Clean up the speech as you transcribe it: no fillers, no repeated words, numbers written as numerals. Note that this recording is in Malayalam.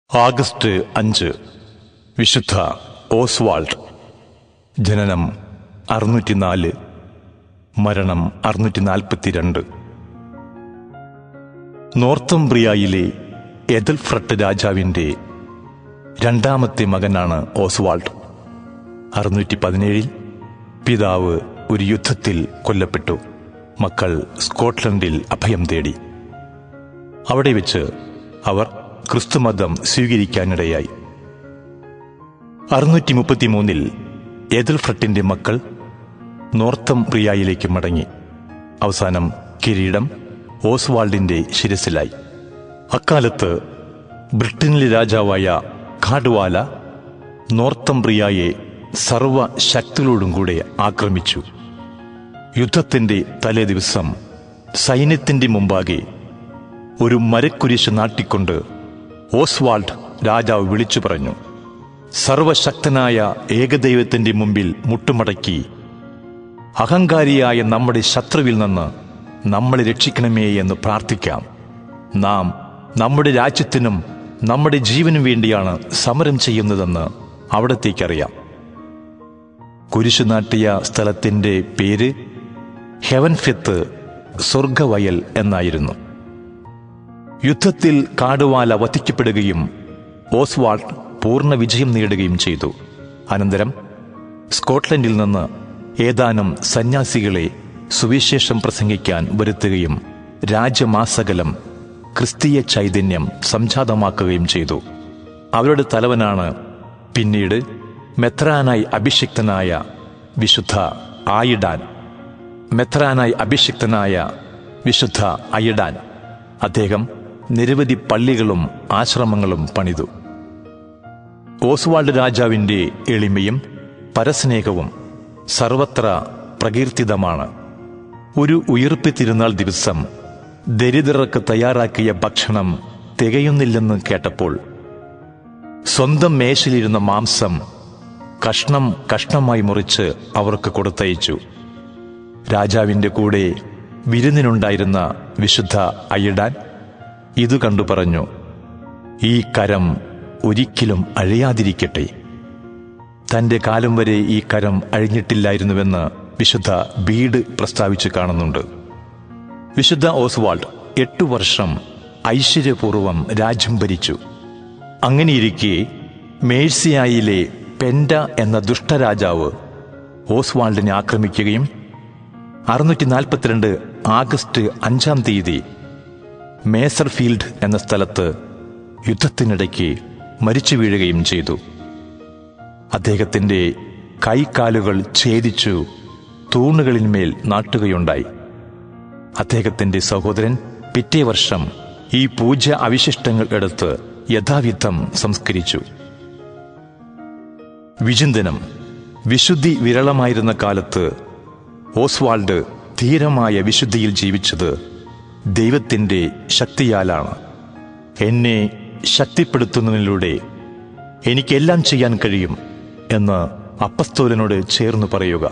ആഗസ്റ്റ് 5 വിശുദ്ധ ഓസ്വാൾഡ്. ജനനം 604, മരണം 642. നോർത്തംബ്രിയയിലെ എഥൽഫ്രട്ട് രാജാവിൻ്റെ രണ്ടാമത്തെ മകനാണ് ഓസ്വാൾഡ്. 617 പിതാവ് ഒരു യുദ്ധത്തിൽ കൊല്ലപ്പെട്ടു. മക്കൾ സ്കോട്ട്ലൻഡിൽ അഭയം തേടി. അവിടെ വെച്ച് അവർ ക്രിസ്തുമതം സ്വീകരിക്കാനിടയായി. 633 എഥൽഫ്രട്ടിന്റെ മക്കൾ നോർത്തംബ്രിയയിലേക്ക് മടങ്ങി. അവസാനം കിരീടം ഓസ്വാൾഡിന്റെ ശിരസിലായി. അക്കാലത്ത് ബ്രിട്ടനിലെ രാജാവായ കാഡ്വാല നോർത്തംബ്രിയയെ സർവശക്തികളോടും കൂടെ ആക്രമിച്ചു. യുദ്ധത്തിന്റെ തലേ ദിവസം സൈന്യത്തിന്റെ മുമ്പാകെ ഒരു മരക്കുരിശ് നാട്ടിക്കൊണ്ട് ഓസ്വാൾഡ് രാജാവ് വിളിച്ചു പറഞ്ഞു: സർവശക്തനായ ഏകദൈവത്തിന്റെ മുമ്പിൽ മുട്ടുമടക്കി അഹങ്കാരിയായ നമ്മുടെ ശത്രുവിൽ നിന്ന് നമ്മളെ രക്ഷിക്കണമേ എന്ന് പ്രാർത്ഥിക്കാം. നാം നമ്മുടെ രാജ്യത്തിനും നമ്മുടെ ജീവനും വേണ്ടിയാണ് സമരം ചെയ്യുന്നതെന്ന് അവിടത്തേക്കറിയാം. കുരിശു നാട്ടിയ സ്ഥലത്തിന്റെ പേര് ഹെവൻഫെത്ത്, സ്വർഗവയൽ എന്നായിരുന്നു. യുദ്ധത്തിൽ കാഡ്വാല വധിക്കപ്പെടുകയും ഓസ്വാൾഡ് പൂർണ്ണ വിജയം നേടുകയും ചെയ്തു. അനന്തരം സ്കോട്ട്ലൻഡിൽ നിന്ന് ഏതാനും സന്യാസികളെ സുവിശേഷം പ്രസംഗിക്കാൻ വരുത്തുകയും രാജ്യമാസകലം ക്രിസ്തീയ ചൈതന്യം സംജാതമാക്കുകയും ചെയ്തു. അവരുടെ തലവനാണ് പിന്നീട് മെത്രാനായി അഭിഷിക്തനായ വിശുദ്ധ അയിഡാൻ. അദ്ദേഹം നിരവധി പള്ളികളും ആശ്രമങ്ങളും പണിതു. ഓസ്വാൾഡ് രാജാവിൻ്റെ എളിമയും പരസ്നേഹവും സർവത്ര പ്രകീർത്തിതമാണ്. ഒരു ഉയിർപ്പ് തിരുനാൾ ദിവസം ദരിദ്രർക്ക് തയ്യാറാക്കിയ ഭക്ഷണം തികയുന്നില്ലെന്ന് കേട്ടപ്പോൾ സ്വന്തം മേശയിലിരുന്ന മാംസം കഷ്ണം കഷ്ണമായി മുറിച്ച് അവർക്ക് കൊടുത്തയച്ചു. രാജാവിൻ്റെ കൂടെ വിരുന്നിനുണ്ടായിരുന്ന വിശുദ്ധ അയിഡാൻ ഇതു കണ്ടു പറഞ്ഞു: ഈ കരം ഒരിക്കലും അഴിയാതിരിക്കട്ടെ. തൻ്റെ കാലം വരെ ഈ കരം അഴിഞ്ഞിട്ടില്ലായിരുന്നുവെന്ന് വിശുദ്ധ ബീഡ് പ്രസ്താവിച്ച് കാണുന്നുണ്ട്. വിശുദ്ധ ഓസ്വാൾഡ് 8 വർഷം ഐശ്വര്യപൂർവം രാജ്യം ഭരിച്ചു. അങ്ങനെയിരിക്കെ മേഴ്സിയായിലെ പെൻഡ എന്ന ദുഷ്ടരാജാവ് ഓസ്വാൾഡിനെ ആക്രമിക്കുകയും 642 ആഗസ്റ്റ് 5 മേസർഫീൽഡ് എന്ന സ്ഥലത്ത് യുദ്ധത്തിനിടയ്ക്ക് മരിച്ചു വീഴുകയും ചെയ്തു. അദ്ദേഹത്തിന്റെ കൈകാലുകൾ ഛേദിച്ചു തൂണുകളിന്മേൽ നാട്ടുകയുണ്ടായി. അദ്ദേഹത്തിന്റെ സഹോദരൻ പിറ്റേ വർഷം ഈ പൂജ്യ അവശിഷ്ടങ്ങൾ എടുത്ത് യഥാവിധം സംസ്കരിച്ചു. വിചിന്തനം. വിശുദ്ധി വിരളമായിരുന്ന കാലത്ത് ഓസ്വാൾഡ് ധീരമായ വിശുദ്ധിയിൽ ജീവിച്ചത് ദൈവത്തിൻ്റെ ശക്തിയാലാണ്. എന്നെ ശക്തിപ്പെടുത്തുന്നതിലൂടെ എനിക്കെല്ലാം ചെയ്യാൻ കഴിയും എന്ന് അപ്പസ്തോലനോട് ചേർന്ന് പറയുക.